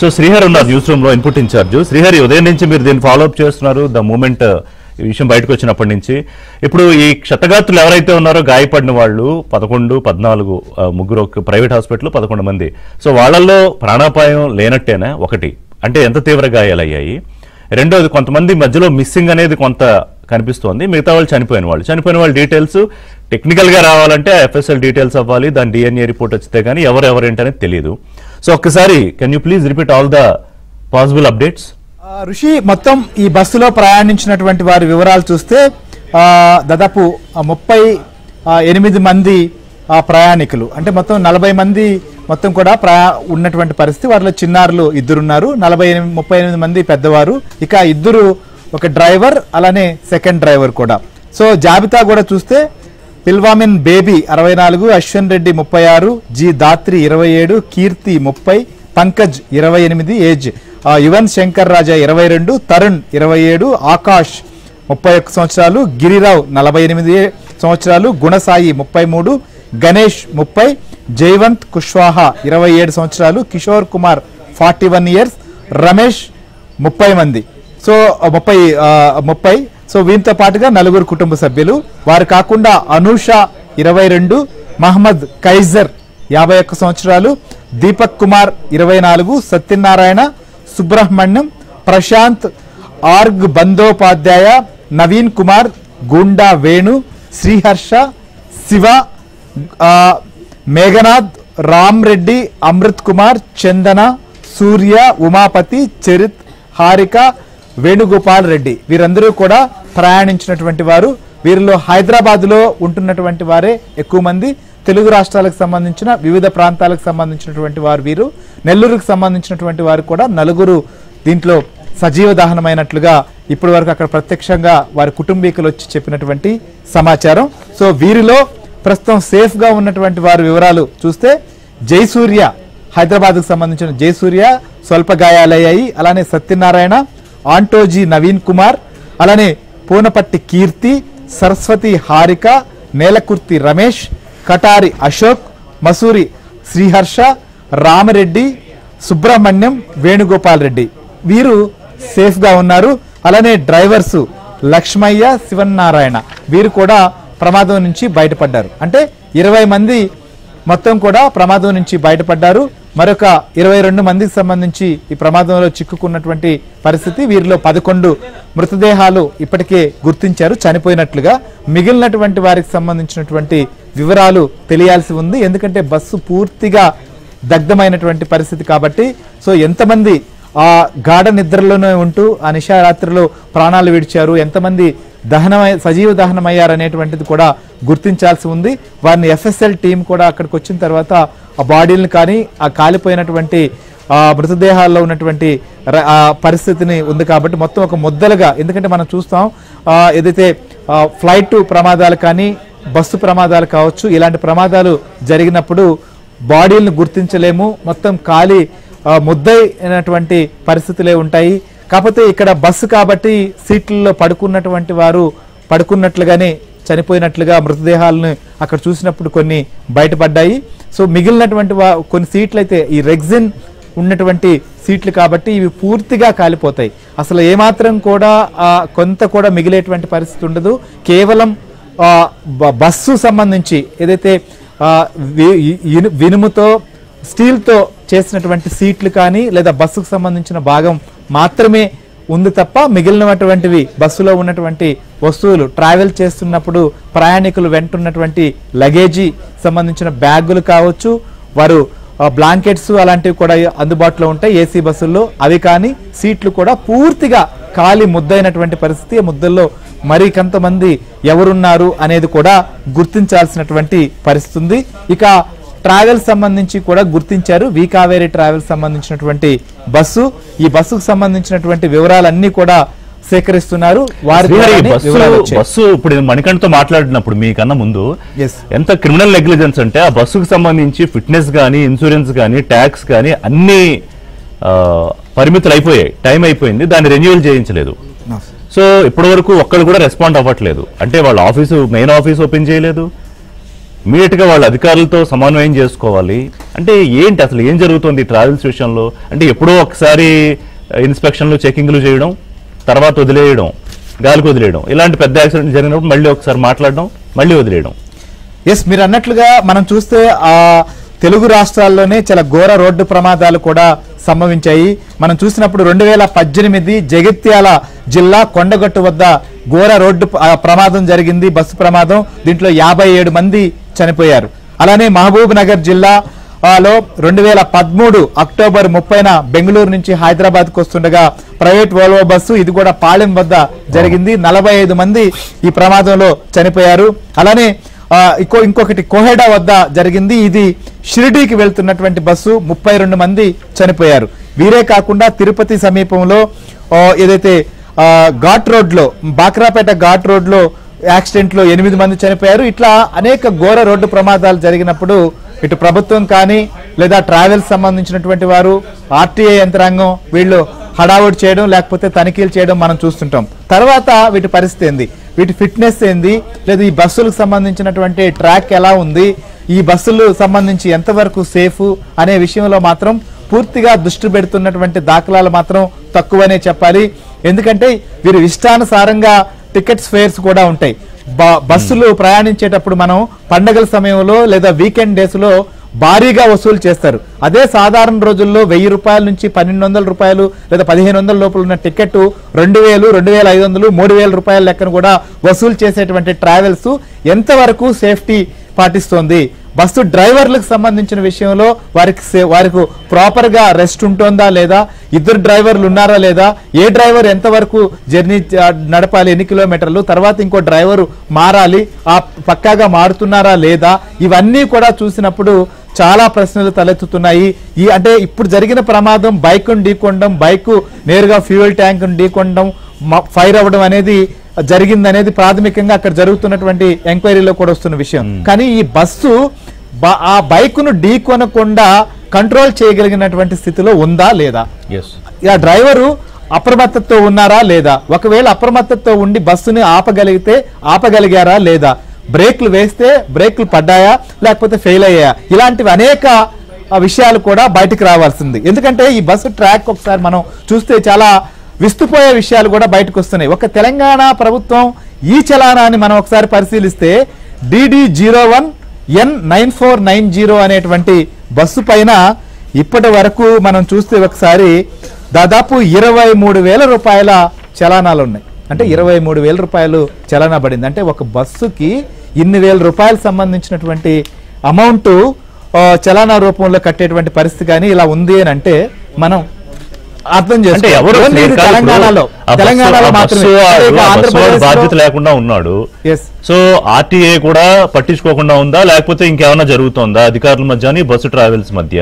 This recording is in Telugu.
సో శ్రీహరి ఉన్నారు న్యూస్ రూమ్ లో ఇన్పుట్ ఇన్ఛార్జ్. శ్రీహరి, ఉదయం నుంచి మీరు దీన్ని ఫాలోఅప్ చేస్తున్నారు, ద మూమెంట్ ఈ విషయం బయటకు వచ్చినప్పటి నుంచి. ఇప్పుడు ఈ క్షతగాత్రులు ఎవరైతే ఉన్నారో గాయపడిన వాళ్ళు 11, 14 ముగ్గురు ప్రైవేట్ హాస్పిటల్ 11 మంది. సో వాళ్ళల్లో ప్రాణాపాయం లేనట్టేనా? ఒకటి అంటే ఎంత తీవ్ర గాయాలయ్యాయి. రెండోది కొంతమంది మధ్యలో మిస్సింగ్ అనేది కొంత కనిపిస్తోంది. మిగతా వాళ్ళు చనిపోయిన వాళ్ళ డీటెయిల్స్ టెక్నికల్ గా రావాలంటే ఎఫ్ఎస్ఎల్ డీటెయిల్స్ అవ్వాలి, దాని డిఎన్ఏ రిపోర్ట్ వచ్చితే కానీ ఎవరేంటనేది తెలియదు. సో ఒక్కసారి can you please repeat all the possible updates? ఋషి, మొత్తం ఈ బస్సులో ప్రయాణించినటువంటి వారి వివరాలు చూస్తే దాదాపు 38 మంది ప్రయాణికులు, అంటే మొత్తం 40 మంది మొత్తం కూడా ఉన్నటువంటి పరిస్థితి. వారిలో చిన్నారులు 2 ఉన్నారు, 38 మంది పెద్దవారు, ఇక 2 ఒక డ్రైవర్, అలానే సెకండ్ డ్రైవర్ కూడా. సో జాబితా కూడా చూస్తే పిల్వామిన్ బేబీ 64, అశ్వన్ రెడ్డి 36, జి దాత్రి 27, కీర్తి 30, పంకజ్ 28 ఏజ్, యువన్ శంకర్ రాజా 22, తరుణ్ 27, ఆకాష్ 31 సంవత్సరాలు, గిరిరావు 48 సంవత్సరాలు, గుణసాయి 33, గణేష్ 30, జైవంత్ కుష్వాహా 27 సంవత్సరాలు, కిషోర్ కుమార్ 41 ఇయర్స్, రమేష్ 30 మంది. సో 30. సో వీరితో పాటుగా 4 కుటుంబ సభ్యులు. వారు కాకుండా అనూష 22, మహమ్మద్ కైజర్ 51 సంవత్సరాలు, దీపక్ కుమార్ 24, సత్యనారాయణ, సుబ్రహ్మణ్యం, ప్రశాంత్, ఆర్గ్ బందోపాధ్యాయ, నవీన్ కుమార్, గుండా వేణు, శ్రీహర్ష, శివ, మేఘనాథ్, రామ్ రెడ్డి, అమృత్ కుమార్, చందన, సూర్య, ఉమాపతి, చరిత్, హారిక, వేణుగోపాల్ రెడ్డి వీరందరూ కూడా ప్రయాణించినటువంటి వారు. వీరిలో హైదరాబాద్లో ఉంటున్నటువంటి వారే ఎక్కువ మంది. తెలుగు రాష్ట్రాలకు సంబంధించిన వివిధ ప్రాంతాలకు సంబంధించినటువంటి వారు వీరు. నెల్లూరుకు సంబంధించినటువంటి వారు కూడా 4 దీంట్లో సజీవ దహనమైనట్లుగా ఇప్పటి వరకు అక్కడ ప్రత్యక్షంగా వారి కుటుంబీకులు వచ్చి చెప్పినటువంటి సమాచారం. సో వీరిలో ప్రస్తుతం సేఫ్ గా ఉన్నటువంటి వారి వివరాలు చూస్తే జయసూర్య, హైదరాబాద్కు సంబంధించిన జయసూర్య స్వల్ప గాయాలయ్యాయి. అలానే సత్యనారాయణ, ఆంటోజీ నవీన్ కుమార్, అలానే పూనపట్టి కీర్తి, సరస్వతి హారిక, నేలకుర్తి రమేష్, కటారి అశోక్, మసూరి శ్రీహర్ష, రామరెడ్డి, సుబ్రహ్మణ్యం, వేణుగోపాల్ రెడ్డి వీరు సేఫ్ గా ఉన్నారు. అలానే డ్రైవర్స్ లక్ష్మయ్య, శివనారాయణ వీరు కూడా ప్రమాదం నుంచి బయటపడ్డారు. అంటే 20 మంది మొత్తం కూడా ప్రమాదం నుంచి బయటపడ్డారు. మరొక 22 మందికి సంబంధించి ఈ ప్రమాదంలో చిక్కుకున్నటువంటి పరిస్థితి. వీరిలో 11 మృతదేహాలు ఇప్పటికే గుర్తించారు చనిపోయినట్లుగా. మిగిలినటువంటి వారికి సంబంధించినటువంటి వివరాలు తెలియాల్సి ఉంది, ఎందుకంటే బస్సు పూర్తిగా దగ్ధమైనటువంటి పరిస్థితి కాబట్టి. సో ఎంతమంది ఆ గాఢ నిద్రలోనే ఉంటూ ఆ నిశారాత్రిలో ప్రాణాలు విడిచారు, ఎంతమంది సజీవ దహనమయ్యారనేటువంటిది కూడా గుర్తించాల్సి ఉంది. వారిని ఎఫ్ఎస్ఎల్ టీం కూడా అక్కడికి వచ్చిన తర్వాత ఆ బాడీలను కానీ ఆ కాలిపోయినటువంటి మృతదేహాల్లో ఉన్నటువంటి పరిస్థితిని ఉంది కాబట్టి మొత్తం ఒక ముద్దలుగా, ఎందుకంటే మనం చూస్తాం ఏదైతే ఫ్లైట్ ప్రమాదాలు కానీ బస్సు ప్రమాదాలు కావచ్చు, ఇలాంటి ప్రమాదాలు జరిగినప్పుడు బాడీలను గుర్తించలేము, మొత్తం ఖాళీ ముద్దైనటువంటి పరిస్థితులే ఉంటాయి. కాకపోతే ఇక్కడ బస్సు కాబట్టి సీట్లలో పడుకున్నటువంటి వారు పడుకున్నట్లుగానే చనిపోయినట్లుగా మృతదేహాలను అక్కడ చూసినప్పుడు కొన్ని బయటపడ్డాయి. సో మిగిలినటువంటి కొన్ని సీట్లు అయితే ఈ రెగ్జిన్ ఉన్నటువంటి సీట్లు కాబట్టి ఇవి పూర్తిగా కాలిపోతాయి. అసలు ఏమాత్రం కూడా కొంత కూడా మిగిలేటువంటి పరిస్థితి ఉండదు. కేవలం బస్సు సంబంధించి ఏదైతే వినుముతో స్టీల్తో చేసినటువంటి సీట్లు కానీ లేదా బస్సుకు సంబంధించిన భాగం మాత్రమే ఉంది తప్ప మిగిలినటువంటివి బస్సులో ఉన్నటువంటి వస్తువులు ట్రావెల్ చేస్తున్నప్పుడు ప్రయాణికులు వెంటున్నటువంటి లగేజీ సంబంధించిన బ్యాగులు కావచ్చు, వారు బ్లాంకెట్స్ అలాంటివి కూడా అందుబాటులో ఉంటాయి ఏసీ బస్సుల్లో, అవి కానీ సీట్లు కూడా పూర్తిగా ఖాళీ ముద్దైనటువంటి పరిస్థితి. ముద్దల్లో మరి కొంతమంది ఎవరున్నారు అనేది కూడా గుర్తించాల్సినటువంటి పరిస్థితి ఉంది. ఇక ట్రావెల్ సంబంధించి కూడా గుర్తించారు, వి కావేరీ ట్రావెల్ సంబంధించినటువంటి బస్సు. ఈ బస్సుకు సంబంధించినటువంటి వివరాలన్నీ కూడా సేకరిస్తున్నారు. బస్సు ఇప్పుడు మణికంఠతో మాట్లాడినప్పుడు మీకన్నా ముందు ఎంత క్రిమినల్ నెగ్లిజెన్స్ అంటే ఆ బస్సుకు సంబంధించి ఫిట్నెస్ కానీ ఇన్సూరెన్స్ కానీ ట్యాక్స్ కానీ అన్ని పరిమితులు అయిపోయాయి, టైం అయిపోయింది, దాన్ని రెన్యూవల్ చేయించలేదు. సో ఇప్పటి వరకు ఒక్కరు కూడా రెస్పాండ్ అవ్వట్లేదు. అంటే వాళ్ళ ఆఫీసు మెయిన్ ఆఫీస్ ఓపెన్ చేయలేదు, ఇమీడియట్ గా వాళ్ళ అధికారులతో సమన్వయం చేసుకోవాలి. అంటే ఏంటి అసలు ఏం జరుగుతుంది ట్రావెల్స్ విషయంలో? అంటే ఎప్పుడో ఒకసారి ఇన్స్పెక్షన్లు చెకింగ్లు చేయడం, తర్వాత వదిలేయడం, గాలికి వదిలేయడం, ఇలాంటి పెద్ద యాక్సిడెంట్ జరిగినప్పుడు మళ్ళీ ఒకసారి మాట్లాడడం, మళ్ళీ వదిలేయడం. ఎస్, మీరు అన్నట్లుగా మనం చూస్తే ఆ తెలుగు రాష్ట్రాల్లోనే చాలా ఘోర రోడ్డు ప్రమాదాలు కూడా సంభవించాయి. మనం చూసినప్పుడు 2018 జగిత్యాల జిల్లా కొండగట్టు వద్ద ఘోర రోడ్డు ప్రమాదం జరిగింది, బస్సు ప్రమాదం. దీంట్లో 57 మంది చనిపోయారు. అలానే మహబూబ్ నగర్ జిల్లాలో 2013 అక్టోబర్ 30న బెంగళూరు నుంచి హైదరాబాద్కు వస్తుండగా ప్రైవేట్ వోల్వో బస్సు, ఇది కూడా పాలెం వద్ద జరిగింది. 45 మంది ఈ ప్రమాదంలో చనిపోయారు. అలానే ఇంకొకటి కోహెడా వద్ద జరిగింది. ఇది షిరిడీకి వెళ్తున్నటువంటి బస్సు, 32 మంది చనిపోయారు. వీరే కాకుండా తిరుపతి సమీపంలో ఏదైతే ఘాట్ రోడ్లో, బాక్రాపేట ఘాట్ రోడ్లో యాక్సిడెంట్లో 8 మంది చనిపోయారు. ఇట్లా అనేక ఘోర రోడ్డు ప్రమాదాలు జరిగినప్పుడు ఇటు ప్రభుత్వం కానీ లేదా ట్రావెల్స్ సంబంధించినటువంటి వారు, ఆర్టీఐ యంత్రాంగం వీళ్ళు హడావుడి చేయడం లేకపోతే తనిఖీలు చేయడం మనం చూస్తుంటాం. తర్వాత వీటి పరిస్థితి ఏంది, వీటి ఫిట్నెస్ ఏంది, లేదా ఈ బస్సులకు సంబంధించినటువంటి ట్రాక్ ఎలా ఉంది, ఈ బస్సులు సంబంధించి ఎంతవరకు సేఫ్ అనే విషయంలో మాత్రం పూర్తిగా దృష్టి పెడుతున్నటువంటి దాఖలాలు మాత్రం తక్కువనే చెప్పాలి. ఎందుకంటే వీరు ఇష్టానుసారంగా టికెట్స్ ఫేర్స్ కూడా ఉంటాయి. బస్సులు ప్రయాణించేటప్పుడు మనం పండగల సమయంలో లేదా వీకెండ్ డేస్ లో భారీగా వసూలు చేస్తారు. అదే సాధారణ రోజుల్లో 1000 రూపాయల నుంచి 1200 రూపాయలు లేదా 1500 లోపల ఉన్న టికెట్ 2000, 2500, 3000 రూపాయల లెక్కను కూడా వసూలు చేసేటువంటి ట్రావెల్స్ ఎంతవరకు సేఫ్టీ పాటిస్తోంది? బస్సు డ్రైవర్లకు సంబంధించిన విషయంలో వారికి ప్రాపర్ గా రెస్ట్ ఉంటుందా లేదా, ఇద్దరు డ్రైవర్లు ఉన్నారా లేదా, ఏ డ్రైవర్ ఎంతవరకు జర్నీ నడపాలి, ఎన్ని కిలోమీటర్లు, తర్వాత ఇంకో డ్రైవరు మారాలి, ఆ పక్కాగా మారుతున్నారా లేదా, ఇవన్నీ కూడా చూసినప్పుడు చాలా ప్రశ్నలు తలెత్తుతున్నాయి. అంటే ఇప్పుడు జరిగిన ప్రమాదం బైక్ను ఢీకొనడం, బైక్ నేరుగా ఫ్యూయల్ ట్యాంక్ను ఢీకొనడం, ఫైర్ అవ్వడం అనేది జరిగిందనేది ప్రాథమికంగా అక్కడ జరుగుతున్నటువంటి ఎంక్వైరీలో కూడా వస్తున్న విషయం. కానీ ఈ బస్సు ఆ బైక్ ను ఢీకొనకుండా కంట్రోల్ చేయగలిగినటువంటి స్థితిలో ఉందా లేదా, ఆ డ్రైవరు అప్రమత్తతో ఉన్నారా లేదా, ఒకవేళ అప్రమత్తతో ఉండి బస్సుని ఆపగలిగారా లేదా, బ్రేక్లు వేస్తే బ్రేక్లు పడ్డాయా లేకపోతే ఫెయిల్ అయ్యాయా, ఇలాంటివి అనేక విషయాలు కూడా బయటకు రావాల్సింది. ఎందుకంటే ఈ బస్సు ట్రాక్ ఒకసారి మనం చూస్తే చాలా విస్తుపోయే విషయాలు కూడా బయటకు వస్తున్నాయి. ఒక తెలంగాణ ప్రభుత్వం ఈ చలానాన్ని మనం ఒకసారి పరిశీలిస్తే DD01N9490 అనేటువంటి బస్సు పైన ఇప్పటి వరకు మనం చూస్తే ఒకసారి దాదాపు 23,000 రూపాయల చలానాలు ఉన్నాయి. అంటే 23,000 రూపాయలు చలానా పడింది. అంటే ఒక బస్సుకి ఇన్ని వేల రూపాయలు సంబంధించినటువంటి అమౌంట్ చలానా రూపంలో కట్టేటువంటి పరిస్థితి కానీ ఇలా ఉంది అని అంటే మనం అర్థం చేస్తే తెలంగాణలో బాధ్యత లేకుండా ఉన్నాడు. సో ఆర్టీఏ కూడా పట్టించుకోకుండా ఉందా లేకపోతే ఇంకేమైనా జరుగుతుందా అధికారుల మధ్య బస్సు ట్రావెల్స్ మధ్య?